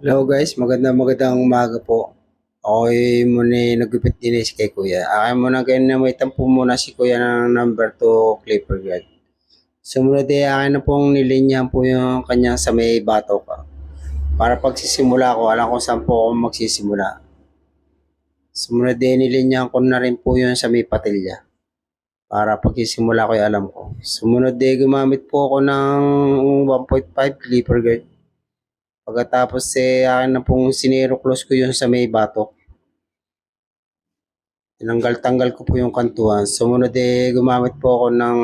Hello guys, magandang umaga po. Ako'y muna nagupit din kay Kuya. Akin muna kayo na may tampo muna si Kuya ng number 2 Clipper Guard. Sumunod akin na pong nilinyan po yung kanyang sa may batok. Para pagsisimula ko, alam ko saan po ako magsisimula. Sumunod nilinyan ko na rin po yun sa may patilya. Para pagsisimula ko alam ko. Sumunod gumamit po ako ng 1.5 Clipper Guard. Pagkatapos akin na pong sinero close ko yun sa may batok. Tinanggal-tanggal ko po yung kantuhan. Sumunod gumamit po ako ng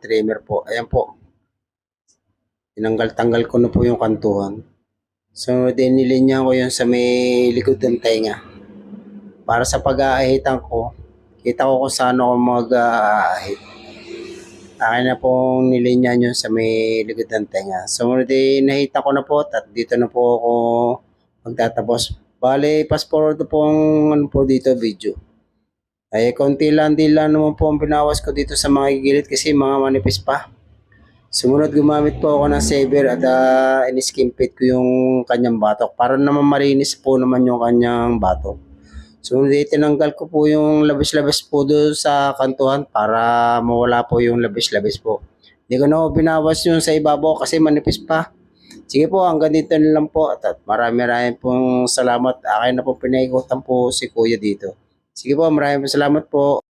trimmer po. Ayan po. Tinanggal-tanggal ko na po yung kantuhan. Sumunod nilinya ko yun sa may likod ng tenga. Para sa pag-aahitan ko, kita ko kung saan ako mag-aahit. Akin na pong nilinya yun sa may likod ng tenga. Sumunod nahita ko na po at dito na po ako magtatapos. Bale, fast forward po ang po dito video. Ay, konti lang din lang naman po ang binawas ko dito sa mga gilid kasi mga manipis pa. Sumunod gumamit po ako ng saver at in-skin fit ko yung kanyang batok para naman marinis po naman yung kanyang batok. Sumunod tinanggal ko po yung labis-labis po doon sa kantuhan para mawala po yung labis-labis po. Hindi ko na po binawas yung sa ibabaw kasi manipis pa. Sige po, hanggang dito na lang po at marami pong salamat. Akin na po pinaikutan po si Kuya dito. Sige po, maraming salamat po.